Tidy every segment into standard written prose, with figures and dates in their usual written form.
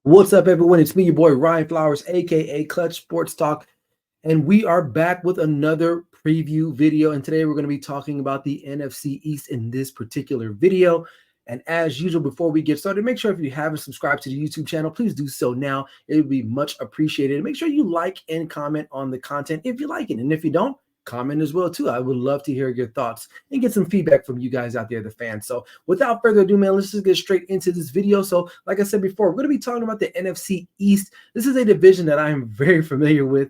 What's up, everyone? It's me, your boy Ryan Flowers, aka Clutch Sports Talk, and we are back with another preview video. And today we're going to be talking about the NFC East in this particular video. And as usual, before we get started, make sure if you haven't subscribed to the YouTube channel, please do so now. It would be much appreciated. And make sure you like and comment on the content if you like it. And if you don't, comment as well too. I would love to hear your thoughts and get some feedback from you guys out there, the fans. So without further ado, man, let's just get straight into this video. So like I said before, we're going to be talking about the NFC East. This is a division that I am very familiar with,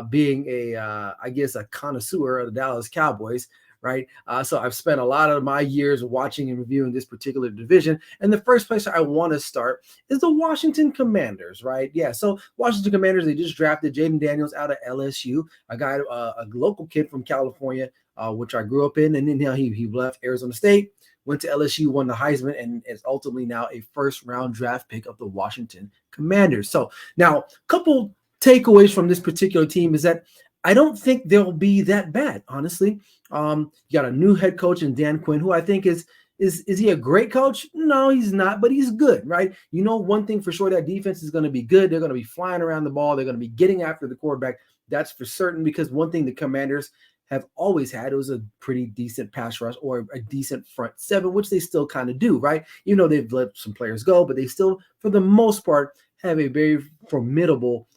being I guess a connoisseur of the Dallas Cowboys. Right. So I've spent a lot of my years watching and reviewing this particular division. And the first place I want to start is the Washington Commanders. Right. Yeah. So Washington Commanders, they just drafted Jalen Daniels out of LSU, a guy, a local kid from California, which I grew up in. And then he left Arizona State, went to LSU, won the Heisman, and is ultimately now a first-round draft pick of the Washington Commanders. So now a couple takeaways from this particular team is that I don't think they'll be that bad, honestly. You got a new head coach in Dan Quinn, who I think is he a great coach? No, he's not, but he's good, right? You know, one thing for sure, that defense is going to be good. They're going to be flying around the ball. They're going to be getting after the quarterback. That's for certain, because one thing the Commanders have always had was a pretty decent pass rush or a decent front seven, which they still kind of do, right? You know, they've let some players go, but they still, for the most part, have a very formidable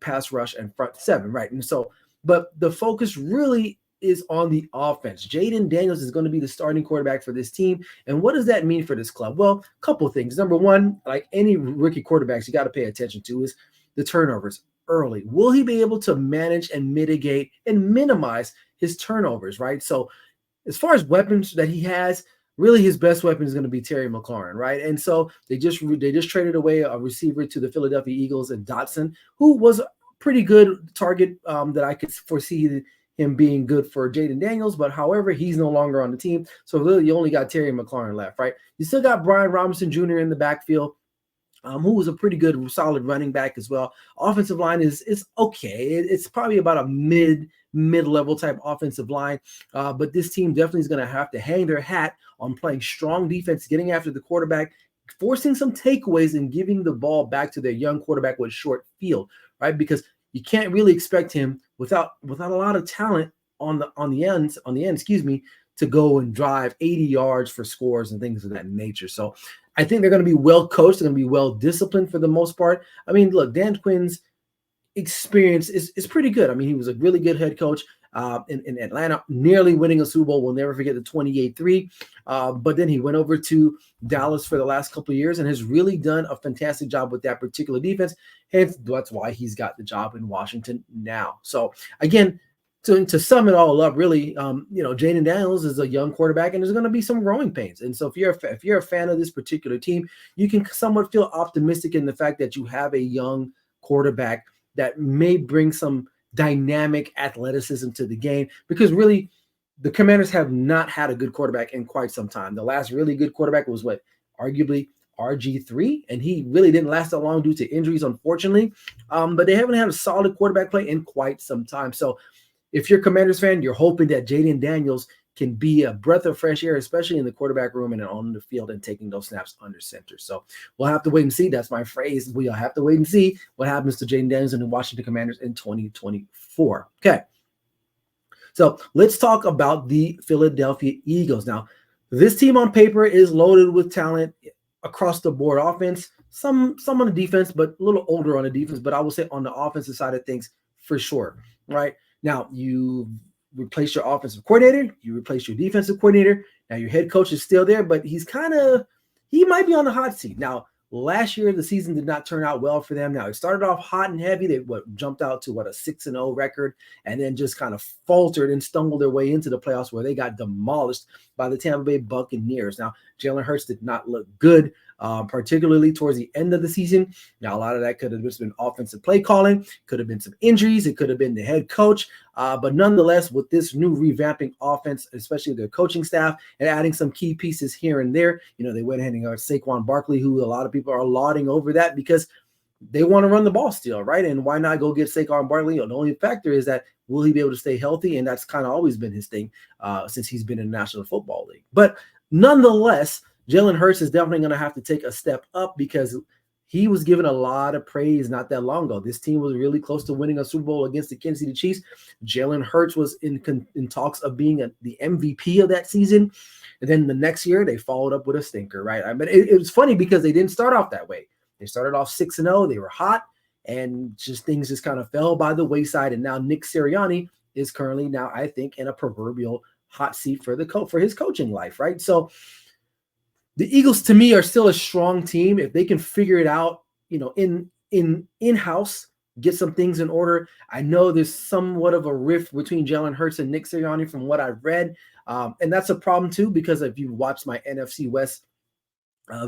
pass rush and front seven, right? And so, but the focus really is on the offense. Jalen Daniels is going to be the starting quarterback for this team. And what does that mean for this club? Well, a couple of things. Number one, like any rookie quarterbacks, you got to pay attention to is the turnovers early. Will he be able to manage and mitigate and minimize his turnovers, right? So as far as weapons that he has, really his best weapon is going to be Terry McLaurin, right? And so they just traded away a receiver to the Philadelphia Eagles and Dotson, who was a pretty good target that I could foresee him being good for Jalen Daniels. But however, he's no longer on the team. So really you only got Terry McLaurin left, right? You still got Brian Robinson Jr. in the backfield, who was a pretty good, solid running back as well. Offensive line is okay. It's probably about a mid-level type offensive line. But this team definitely is going to have to hang their hat on playing strong defense, getting after the quarterback, forcing some takeaways, and giving the ball back to their young quarterback with short field, right? Because you can't really expect him without a lot of talent on the end, to go and drive 80 yards for scores and things of that nature. So I think they're going to be well coached. They're going to be well disciplined for the most part. I mean, look, Dan Quinn's experience is pretty good. I mean, he was a really good head coach in Atlanta, nearly winning a Super Bowl. We'll never forget the 28-3. But then he went over to Dallas for the last couple of years and has really done a fantastic job with that particular defense. Hence, that's why he's got the job in Washington now. So again, to sum it all up, really, Jalen Daniels is a young quarterback, and there's going to be some growing pains. And so if you're a fan of this particular team, you can somewhat feel optimistic in the fact that you have a young quarterback that may bring some dynamic athleticism to the game, because really the Commanders have not had a good quarterback in quite some time. The last really good quarterback was arguably RG3, and he really didn't last that long due to injuries, unfortunately. But they haven't had a solid quarterback play in quite some time. So if you're a Commanders fan, you're hoping that Jalen Daniels can be a breath of fresh air, especially in the quarterback room and on the field and taking those snaps under center. So we'll have to wait and see. That's my phrase. We'll have to wait and see what happens to Jalen Daniels and the Washington Commanders in 2024. Okay. So let's talk about the Philadelphia Eagles. Now, this team on paper is loaded with talent across the board. Offense, some on the defense, but a little older on the defense. But I will say on the offensive side of things, for sure, right? Now, you replace your offensive coordinator, you replace your defensive coordinator. Now, your head coach is still there, but he might be on the hot seat. Now, last year, the season did not turn out well for them. Now, it started off hot and heavy. They jumped out to a 6-0 record, and then just kind of faltered and stumbled their way into the playoffs, where they got demolished by the Tampa Bay Buccaneers. Now, Jalen Hurts did not look good, particularly towards the end of the season. Now, a lot of that could have just been offensive play calling, could have been some injuries, it could have been the head coach. But nonetheless, with this new revamping offense, especially their coaching staff, and adding some key pieces here and there, they went ahead and got Saquon Barkley, who a lot of people are lauding over that because they want to run the ball still, right? And why not go get Saquon Barkley? The only factor is that will he be able to stay healthy? And that's kind of always been his thing since he's been in the National Football League. But nonetheless, Jalen Hurts is definitely going to have to take a step up because he was given a lot of praise not that long ago. This team was really close to winning a Super Bowl against the Kansas City Chiefs. Jalen Hurts was in talks of being the MVP of that season. And then the next year, they followed up with a stinker, right? I mean, it was funny because they didn't start off that way. They started off 6-0. They were hot, and just things just kind of fell by the wayside. And now Nick Sirianni is currently now, I think, in a proverbial hot seat for his coaching life, right? So the Eagles, to me, are still a strong team if they can figure it out, in-house, get some things in order. I know there's somewhat of a rift between Jalen Hurts and Nick Sirianni from what I've read, and that's a problem too, because if you watched my NFC West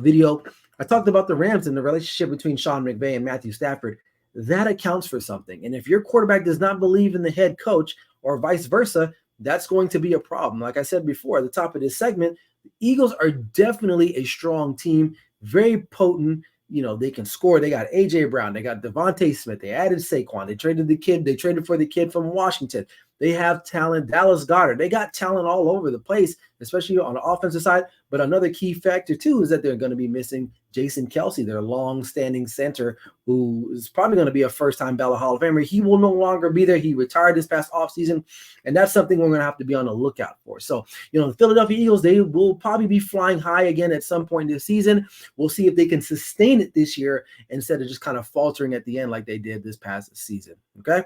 video, I talked about the Rams and the relationship between Sean McVay and Matthew Stafford. That accounts for something, and if your quarterback does not believe in the head coach or vice versa, that's going to be a problem. Like I said before at the top of this segment, the Eagles are definitely a strong team, very potent. They can score. They got A.J. Brown. They got Devontae Smith. They added Saquon. They traded for the kid from Washington. They have talent. Dallas Goedert. They got talent all over the place, especially on the offensive side. But another key factor, too, is that they're going to be missing Jason Kelce, their long-standing center, who is probably going to be a first-time ballot Hall of Famer. He will no longer be there. He retired this past offseason, and that's something we're going to have to be on the lookout for. So, the Philadelphia Eagles, they will probably be flying high again at some point this season. We'll see if they can sustain it this year instead of just kind of faltering at the end like they did this past season, okay?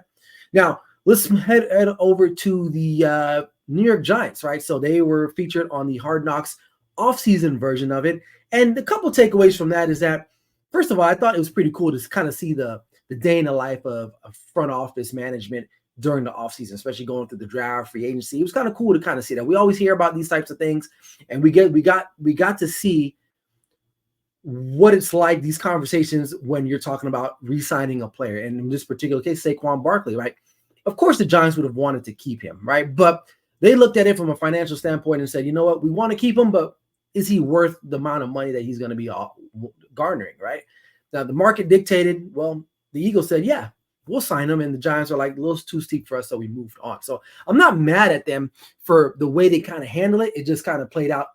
Now, let's head over to the New York Giants, right? So they were featured on the Hard Knocks offseason version of it. And a couple takeaways from that is that, first of all, I thought it was pretty cool to kind of see the day in the life of front office management during the offseason, especially going through the draft, free agency. It was kind of cool to kind of see that. We always hear about these types of things, and we got to see what it's like, these conversations when you're talking about re-signing a player. And in this particular case, Saquon Barkley, right? Of course, the Giants would have wanted to keep him, right? But they looked at it from a financial standpoint and said, you know what, we want to keep him, but is he worth the amount of money that he's going to be garnering, right? Now, the market dictated, well, the Eagles said, yeah, we'll sign him. And the Giants are like, a little too steep for us, so we moved on. So I'm not mad at them for the way they kind of handle it. It just kind of played out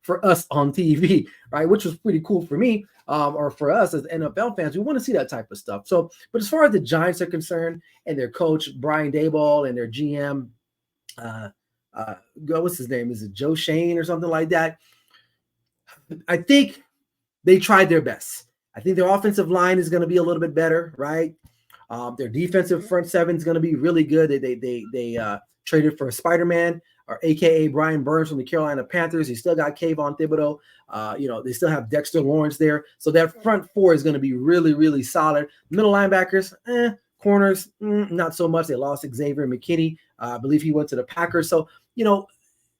for us on TV, right? Which was pretty cool for me, or for us as NFL fans. We want to see that type of stuff. So, but as far as the Giants are concerned and their coach, Brian Daboll, and their GM, what's his name? Is it Joe Shane or something like that? I think they tried their best. I think their offensive line is going to be a little bit better, right? Their defensive front seven is going to be really good. They traded for Spider-Man, or AKA Brian Burns from the Carolina Panthers. He still got Kayvon Thibodeau. They still have Dexter Lawrence there. So that front four is going to be really, really solid. Middle linebackers, corners, not so much. They lost Xavier McKinney. I believe he went to the Packers. So,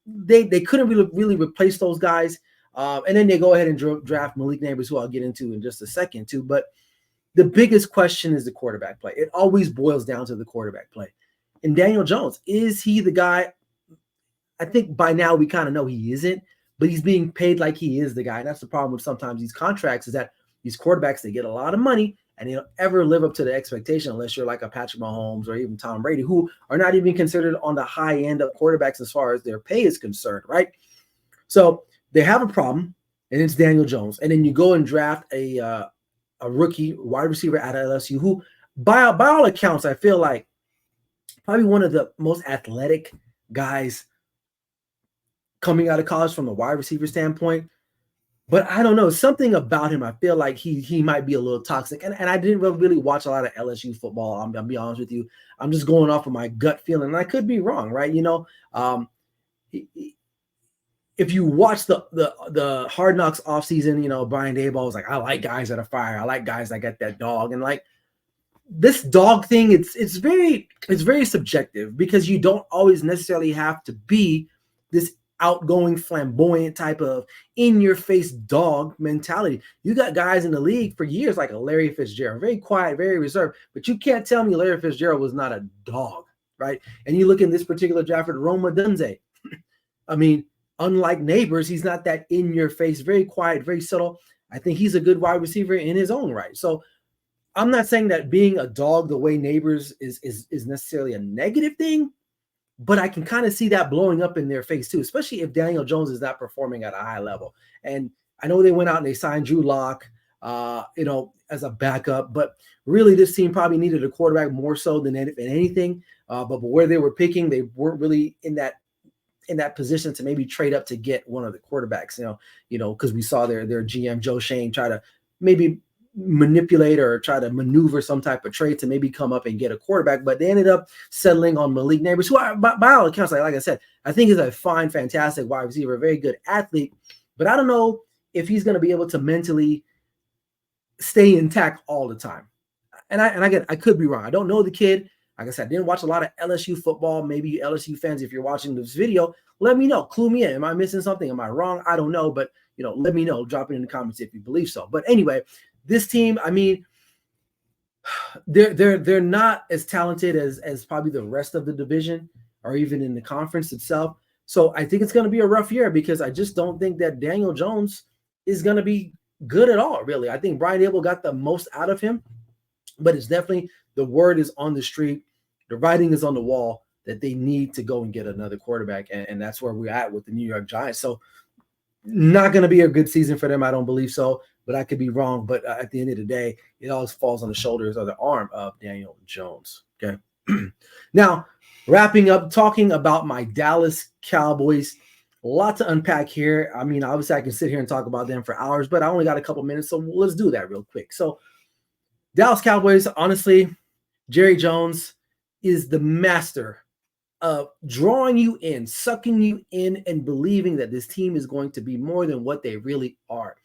they couldn't really replace those guys. And then they go ahead and draft Malik Nabers, who I'll get into in just a second too. But the biggest question is the quarterback play. It always boils down to the quarterback play. And Daniel Jones, is he the guy? I think by now we kind of know he isn't, but he's being paid like he is the guy. And that's the problem with sometimes these contracts, is that these quarterbacks, they get a lot of money and they don't ever live up to the expectation unless you're like a Patrick Mahomes or even Tom Brady, who are not even considered on the high end of quarterbacks as far as their pay is concerned, right? So they have a problem, and it's Daniel Jones. And then you go and draft a rookie wide receiver out of LSU, who by all accounts, I feel like probably one of the most athletic guys coming out of college from a wide receiver standpoint. But I don't know, something about him, I feel like he might be a little toxic. And I didn't really watch a lot of LSU football. I'll be honest with you. I'm just going off of my gut feeling. And I could be wrong, right? If you watch the Hard Knocks offseason, Brian Daboll was like, I like guys that are fire. I like guys that got that dog. And like this dog thing, it's very subjective, because you don't always necessarily have to be this outgoing, flamboyant type of in-your-face dog mentality. You got guys in the league for years like a Larry Fitzgerald, very quiet, very reserved, but you can't tell me Larry Fitzgerald was not a dog, right? And you look in this particular draft at Rome Odunze. I mean, unlike Neighbors, he's not that in-your-face, very quiet, very subtle. I think he's a good wide receiver in his own right. So I'm not saying that being a dog the way Neighbors is necessarily a negative thing, but I can kind of see that blowing up in their face too, especially if Daniel Jones is not performing at a high level. And I know they went out and they signed Drew Lock. as a backup. But really, this team probably needed a quarterback more so than anything. But where they were picking, they weren't really in that position to maybe trade up to get one of the quarterbacks. Because we saw their GM Joe Shane try to maybe manipulate or try to maneuver some type of trade to maybe come up and get a quarterback, but they ended up settling on Malik Neighbors, who by all accounts, like I said, I think is a fine, fantastic wide receiver, a very good athlete, but I don't know if he's going to be able to mentally stay intact all the time. And I could be wrong. I don't know the kid. Like I said, I didn't watch a lot of LSU football. Maybe LSU fans, if you're watching this video, let me know. Clue me in. Am I missing something? Am I wrong? I don't know, but let me know. Drop it in the comments if you believe so. But anyway, this team, I mean, they're not as talented as probably the rest of the division or even in the conference itself. So I think it's going to be a rough year because I just don't think that Daniel Jones is going to be good at all, really. I think Brian Abel got the most out of him, but it's definitely the word is on the street. The writing is on the wall that they need to go and get another quarterback, and that's where we're at with the New York Giants. So not going to be a good season for them. I don't believe so, but I could be wrong. But at the end of the day, it always falls on the shoulders or the arm of Daniel Jones. Okay. Now, wrapping up, talking about my Dallas Cowboys. A lot to unpack here. I mean, obviously, I can sit here and talk about them for hours, but I only got a couple minutes, so let's do that real quick. So, Dallas Cowboys, honestly, Jerry Jones is the master of drawing you in, sucking you in, and believing that this team is going to be more than what they really are.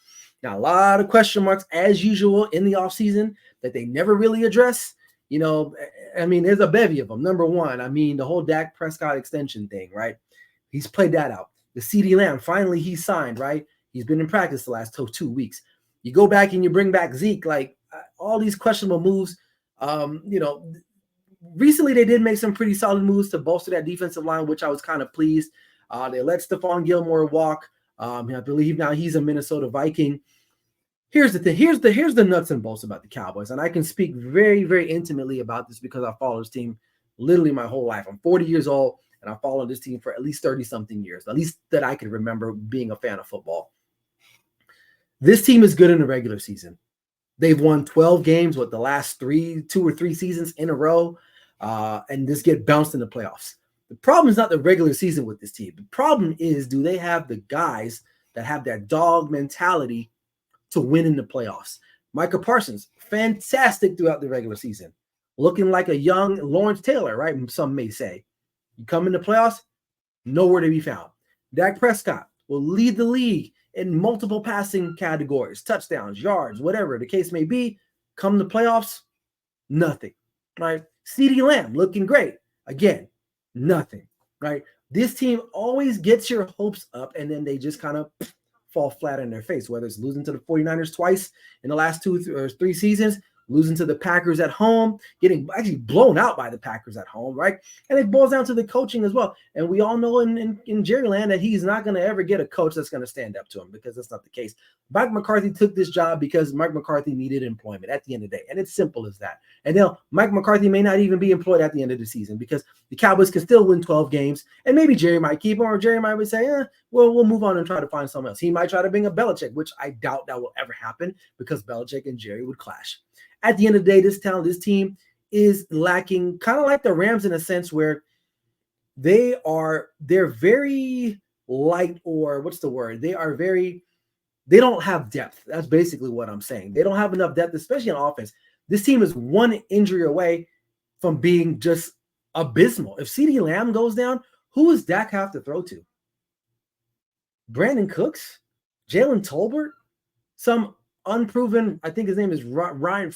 Now, a lot of question marks, as usual, in the offseason that they never really address. I mean, there's a bevy of them. Number one, I mean, the whole Dak Prescott extension thing, right? He's played that out. The CeeDee Lamb, finally he signed, right? He's been in practice the last 2 weeks. You go back and you bring back Zeke, like all these questionable moves. Recently they did make some pretty solid moves to bolster that defensive line, which I was kind of pleased. They let Stephon Gilmore walk. I believe now he's a Minnesota Viking. Here's the thing. Here's the nuts and bolts about the Cowboys, and I can speak very, very intimately about this because I follow this team literally my whole life. I'm 40 years old. And I followed this team for at least 30-something years, at least that I can remember being a fan of football. This team is good in the regular season. They've won 12 games with the last 2 or 3 seasons in a row, and just get bounced in the playoffs. The problem is not the regular season with this team. The problem is, do they have the guys that have that dog mentality to win in the playoffs? Micah Parsons, fantastic throughout the regular season, looking like a young Lawrence Taylor, right? Some may say. You come in the playoffs, nowhere to be found. Dak Prescott will lead the league in multiple passing categories, touchdowns, yards, whatever the case may be. Come the playoffs, nothing, right? CeeDee Lamb looking great. Again, nothing, right? This team always gets your hopes up, and then they just kind of fall flat in their face, whether it's losing to the 49ers twice in the last 2 or 3 seasons, losing to the Packers at home, getting actually blown out by the Packers at home, right? And it boils down to the coaching as well. And we all know in Jerryland that he's not going to ever get a coach that's going to stand up to him, because that's not the case. Mike McCarthy took this job because Mike McCarthy needed employment at the end of the day. And it's simple as that. And now Mike McCarthy may not even be employed at the end of the season because the Cowboys can still win 12 games. And maybe Jerry might keep him, or Jerry might say, well, we'll move on and try to find someone else. He might try to bring a Belichick, which I doubt that will ever happen because Belichick and Jerry would clash. At the end of the day, this team is lacking, kind of like the Rams in a sense, where they're very light, or what's the word? They don't have depth. That's basically what I'm saying. They don't have enough depth, especially on offense. This team is one injury away from being just abysmal. If CeeDee Lamb goes down, who does Dak have to throw to? Brandon Cooks? Jalen Tolbert? Some unproven, I think his name is Ryan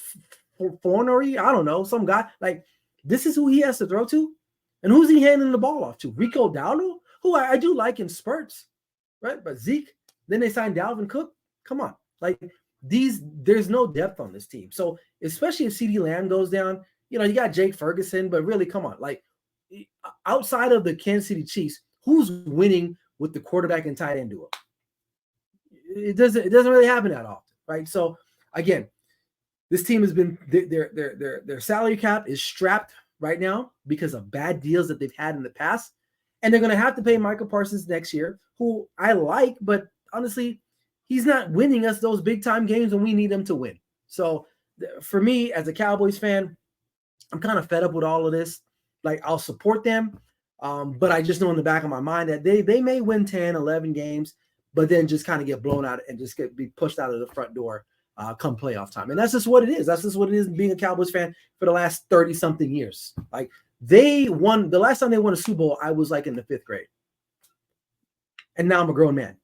Fornery. I don't know, some guy. Like, this is who he has to throw to? And who's he handing the ball off to? Rico Dowdle, who I do like in spurts, right? But Zeke, then they signed Dalvin Cook. Come on. Like, there's no depth on this team. So, especially if CeeDee Lamb goes down, you got Jake Ferguson, but really, come on. Like, outside of the Kansas City Chiefs, who's winning with the quarterback and tight end duo? It doesn't really happen that often. Right. So again, this team has been their salary cap is strapped right now because of bad deals that they've had in the past. And they're going to have to pay Michael Parsons next year, who I like, but honestly, he's not winning us those big time games when we need him to win. So for me, as a Cowboys fan, I'm kind of fed up with all of this. Like, I'll support them, but I just know in the back of my mind that they may win 10, 11 games, but then just kind of get blown out and just be pushed out of the front door come playoff time. And that's just what it is. That's just what it is being a Cowboys fan for the last 30-something years. Like, they won – the last time they won a Super Bowl, I was like in the 5th grade. And now I'm a grown man.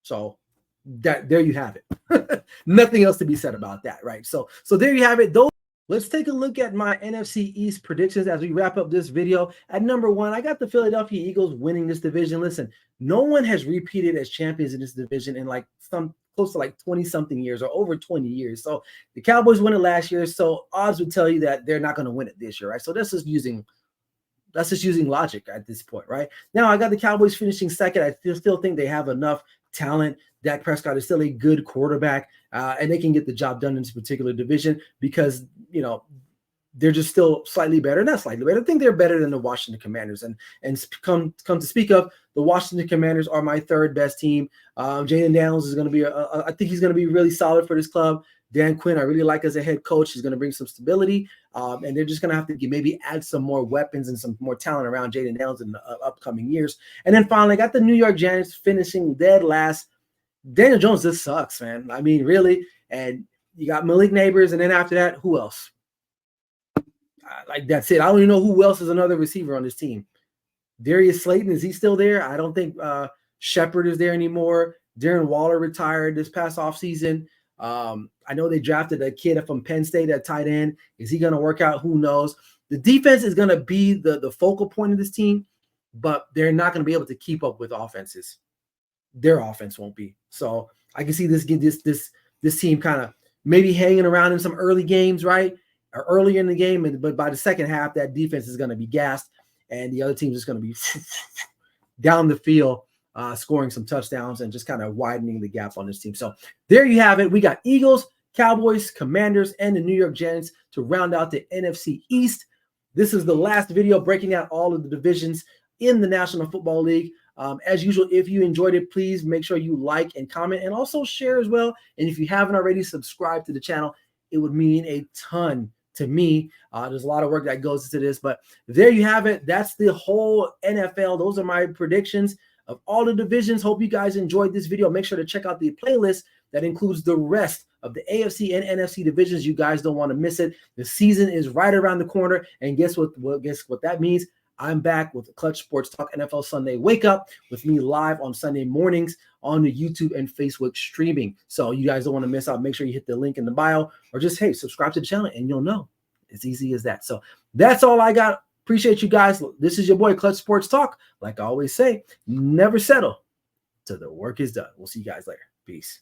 So there you have it. Nothing else to be said about that, right? So there you have it. Let's take a look at my NFC East predictions as we wrap up this video. At number 1, I got the Philadelphia Eagles winning this division. Listen, no one has repeated as champions in this division in like close to like 20-something years or over 20 years. So the Cowboys won it last year. So odds would tell you that they're not going to win it this year, right? So that's just using logic at this point, right? Now, I got the Cowboys finishing second. I still think they have enough talent. Dak Prescott is still a good quarterback, and they can get the job done in this particular division because, you know, they're just still slightly better. Not slightly better. I think they're better than the Washington Commanders. And come to speak of, the Washington Commanders are my 3rd best team. Jalen Daniels is going to be I think he's going to be really solid for this club. Dan Quinn, I really like as a head coach. He's going to bring some stability, and they're just going to have to maybe add some more weapons and some more talent around Jalen Daniels in the upcoming years. And then finally, I got the New York Giants finishing dead last. Daniel Jones just sucks, man. I mean, really. And you got Malik Neighbors, and then after that, who else? Like, that's it. I don't even know who else is another receiver on this team. Darius Slayton, is he still there? I don't think Shepard is there anymore. Darren Waller retired this past offseason. I know they drafted a kid from Penn State at tight end. Is he going to work out? Who knows? The defense is going to be the focal point of this team, but they're not going to be able to keep up with offenses. Their offense won't be. So I can see this team kind of maybe hanging around in some early games, right? Or earlier in the game, but by the second half, that defense is going to be gassed, and the other team is going to be down the field, scoring some touchdowns and just kind of widening the gap on this team. So there you have it. We got Eagles, Cowboys, Commanders, and the New York Giants to round out the NFC East. This is the last video breaking out all of the divisions in the National Football League. As usual, if you enjoyed it, please make sure you like and comment and also share as well. And if you haven't already subscribed to the channel, it would mean a ton to me. There's a lot of work that goes into this, but there you have it. That's the whole NFL. Those are my predictions of all the divisions. Hope you guys enjoyed this video. Make sure to check out the playlist that includes the rest of the AFC and NFC divisions. You guys don't want to miss it. The season is right around the corner, and guess what that means? I'm back with the Clutch Sports Talk NFL Sunday Wake Up with me live on Sunday mornings on the YouTube and Facebook streaming. So you guys don't want to miss out. Make sure you hit the link in the bio or just, hey, subscribe to the channel and you'll know. It's easy as that. So that's all I got. Appreciate you guys. This is your boy Clutch Sports Talk. Like I always say, never settle till the work is done. We'll see you guys later. Peace.